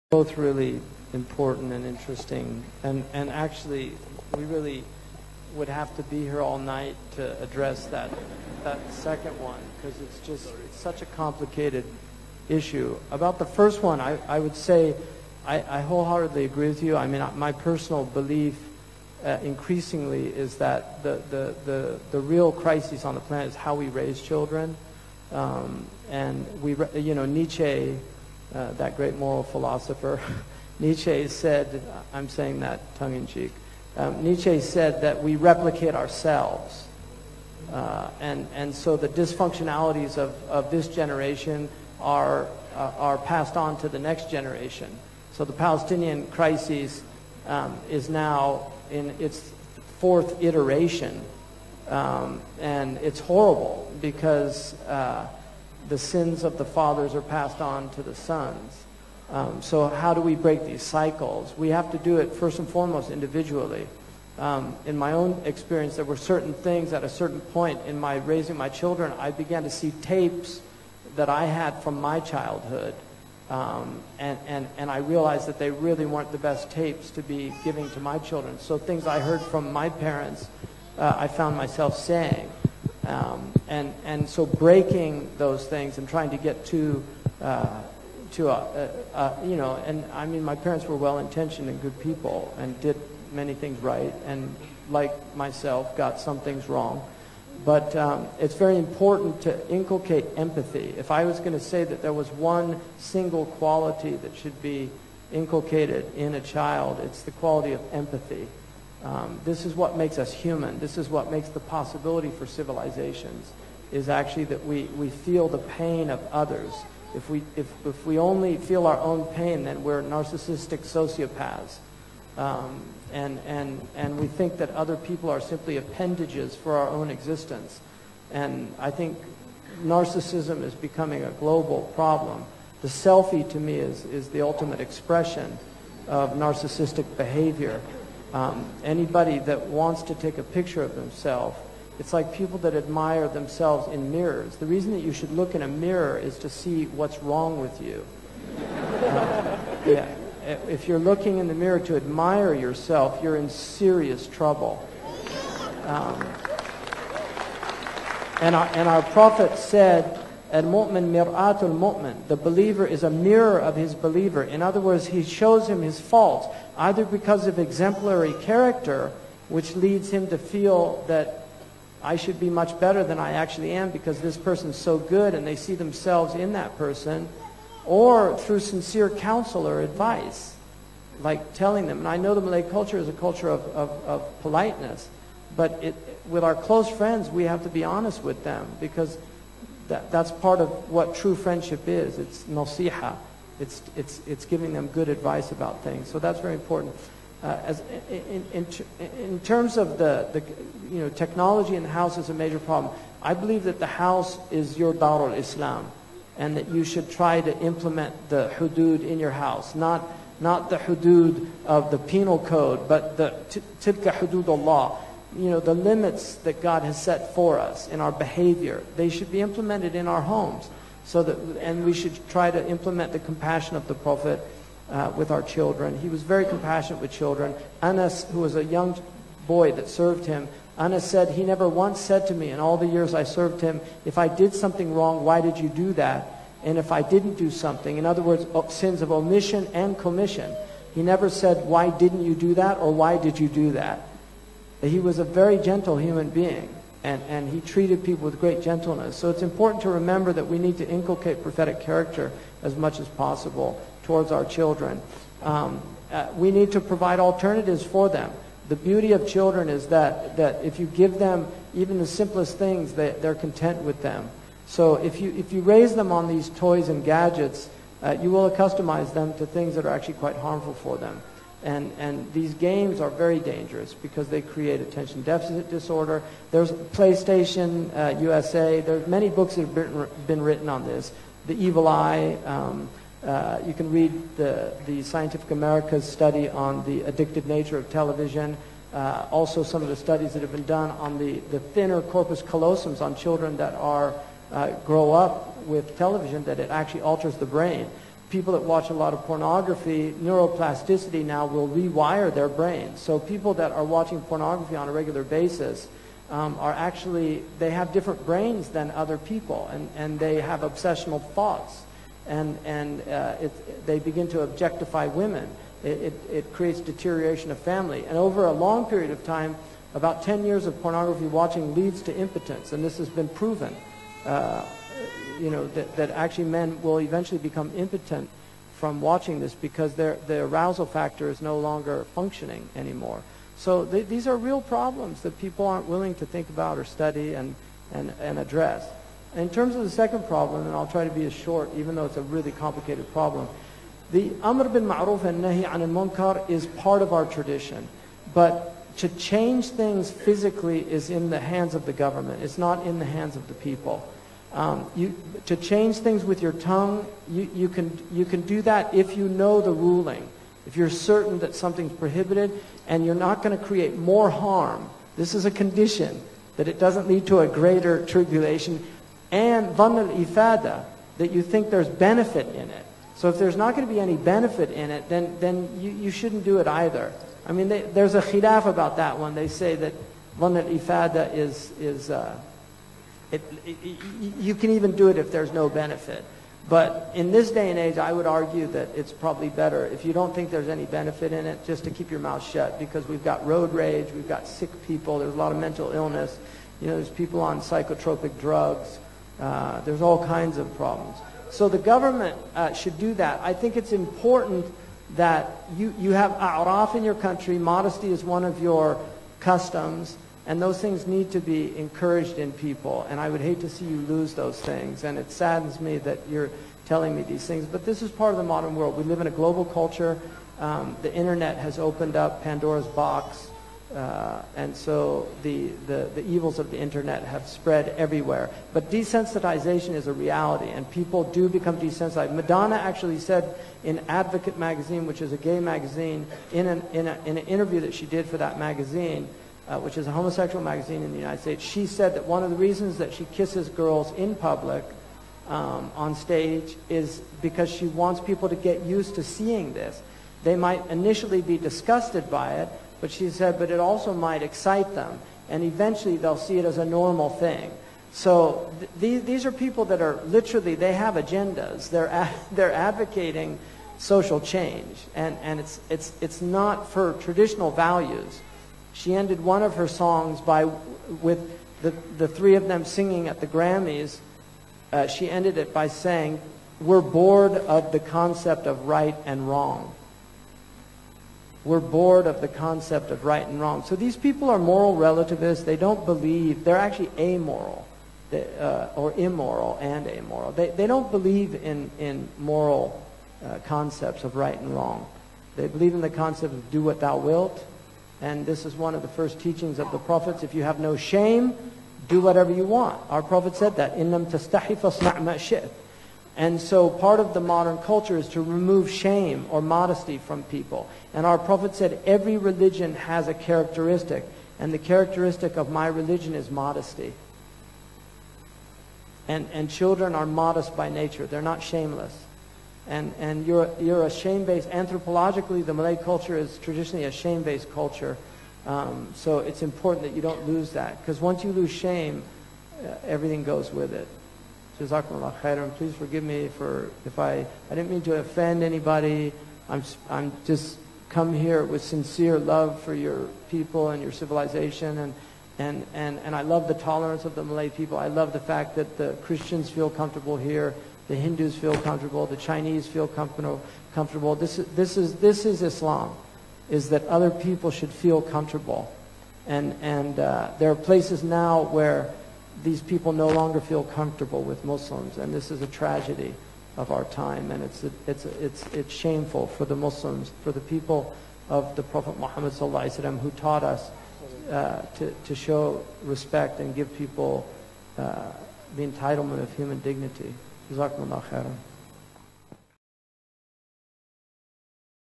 Both really important and interesting, and actually we really would have to be here all night to address that second one, because it's such a complicated issue. About the first one, I would say I wholeheartedly agree with you. I mean, my personal belief increasingly is that the real crisis on the planet is how we raise children, and Nietzsche, that great moral philosopher, Nietzsche said, I'm saying that tongue-in-cheek, Nietzsche said that we replicate ourselves. And so the dysfunctionalities of this generation are passed on to the next generation. So the Palestinian crisis is now in its fourth iteration, and it's horrible because the sins of the fathers are passed on to the sons. So how do we break these cycles? We have to do it first and foremost individually. In my own experience, there were certain things at a certain point in my raising my children, I began to see tapes that I had from my childhood. And I realized that they really weren't the best tapes to be giving to my children. So things I heard from my parents, I found myself saying. And so breaking those things and trying to get to and I mean, my parents were well-intentioned and good people and did many things right, and like myself, got some things wrong. But it's very important to inculcate empathy. If I was going to say that there was one single quality that should be inculcated in a child, it's the quality of empathy. This is what makes us human. This is what makes the possibility for civilizations, is actually that we feel the pain of others. If we only feel our own pain, then we're narcissistic sociopaths. And we think that other people are simply appendages for our own existence. And I think narcissism is becoming a global problem. The selfie, to me, is the ultimate expression of narcissistic behavior. Anybody that wants to take a picture of themselves, it's like people that admire themselves in mirrors. The reason that you should look in a mirror is to see what's wrong with you. Yeah. If you're looking in the mirror to admire yourself, you're in serious trouble. And our Prophet said, "Al-mu'min mir'atul mu'min." The believer is a mirror of his believer. In other words, he shows him his faults, either because of exemplary character, which leads him to feel that I should be much better than I actually am because this person's so good, and they see themselves in that person, or through sincere counsel or advice, like telling them. And I know the Malay culture is a culture of politeness, but with our close friends, we have to be honest with them, because that's part of what true friendship is. It's nasiha. It's giving them good advice about things. So that's very important. In terms of the technology in the house is a major problem. I believe that the house is your Darul Islam, and that you should try to implement the hudud in your house, not the hudud of the penal code, but the tilka hudud Allah. The limits that God has set for us in our behavior, they should be implemented in our homes. And we should try to implement the compassion of the Prophet with our children. He was very compassionate with children. Anas, who was a young boy that served him, Anas said, he never once said to me in all the years I served him, if I did something wrong, why did you do that? And if I didn't do something, in other words, sins of omission and commission, he never said, why didn't you do that, or why did you do that? He was a very gentle human being, and he treated people with great gentleness. So it's important to remember that we need to inculcate prophetic character as much as possible towards our children. We need to provide alternatives for them. The beauty of children is that if you give them even the simplest things, they're content with them. So if you raise them on these toys and gadgets, you will accustomize them to things that are actually quite harmful for them. And these games are very dangerous because they create attention deficit disorder. There's PlayStation USA. There's many books that have been written on this. The Evil Eye. You can read the Scientific America's study on the addictive nature of television. Also some of the studies that have been done on the thinner corpus callosums on children that grow up with television, that it actually alters the brain. people that watch a lot of pornography, neuroplasticity now will rewire their brains. So people that are watching pornography on a regular basis are actually, they have different brains than other people, and they have obsessional thoughts, and they begin to objectify women. It creates deterioration of family. And over a long period of time, about 10 years of pornography watching leads to impotence, and this has been proven. That actually men will eventually become impotent from watching this because the arousal factor is no longer functioning anymore. So these are real problems that people aren't willing to think about or study and address. In terms of the second problem, and I'll try to be as short, even though it's a really complicated problem, the Amr bil Ma'ruf and Nahi Anil Munkar is part of our tradition. But to change things physically is in the hands of the government. It's not in the hands of the people. To change things with your tongue, you can do that if you know the ruling. If you're certain that something's prohibited and you're not going to create more harm. This is a condition, that it doesn't lead to a greater tribulation. And dhann al-ifada, that you think there's benefit in it. So if there's not going to be any benefit in it, then you shouldn't do it either. I mean, there's a khilaf about that one. They say that dhann al-ifada you can even do it if there's no benefit. But in this day and age, I would argue that it's probably better, if you don't think there's any benefit in it, just to keep your mouth shut, because we've got road rage, we've got sick people, there's a lot of mental illness, there's people on psychotropic drugs, there's all kinds of problems. So the government should do that. I think it's important that you have a'raf in your country. Modesty is one of your customs. And those things need to be encouraged in people. And I would hate to see you lose those things. And it saddens me that you're telling me these things. But this is part of the modern world. We live in a global culture. The internet has opened up Pandora's box. And so the evils of the internet have spread everywhere. But desensitization is a reality. And people do become desensitized. Madonna actually said in Advocate magazine, which is a gay magazine, in an interview that she did for that magazine, which is a homosexual magazine in the United States, she said that one of the reasons that she kisses girls in public on stage is because she wants people to get used to seeing this. They might initially be disgusted by it, but she said, but it also might excite them, and eventually they'll see it as a normal thing. So these are people that are literally, they have agendas. They're advocating social change, and it's not for traditional values. She ended one of her songs with the three of them singing at the Grammys. She ended it by saying, "We're bored of the concept of right and wrong." We're bored of the concept of right and wrong. So these people are moral relativists. They don't believe, they're actually amoral, or immoral and amoral. They don't believe in moral concepts of right and wrong. They believe in the concept of do what thou wilt. And this is one of the first teachings of the prophets. If you have no shame, do whatever you want. Our prophet said that. إِن لَمْ تَسْتَحِي فَاصْنَعْ مَا شِئْتَ. And so part of the modern culture is to remove shame or modesty from people. And our prophet said every religion has a characteristic. And the characteristic of my religion is modesty. And children are modest by nature. They're not shameless. And you're a shame-based, anthropologically, the Malay culture is traditionally a shame-based culture. So it's important that you don't lose that. Because once you lose shame, everything goes with it. Jazakumullah khairan. Please forgive me if I didn't mean to offend anybody. I'm just come here with sincere love for your people and your civilization. And I love the tolerance of the Malay people. I love the fact that the Christians feel comfortable here. The Hindus feel comfortable. The Chinese feel comfortable. This is Islam, is that other people should feel comfortable. And there are places now where these people no longer feel comfortable with Muslims, and this is a tragedy of our time. And it's shameful for the Muslims, for the people of the Prophet Muhammad ﷺ, who taught us to show respect and give people the entitlement of human dignity. جزاكم الله خيرا.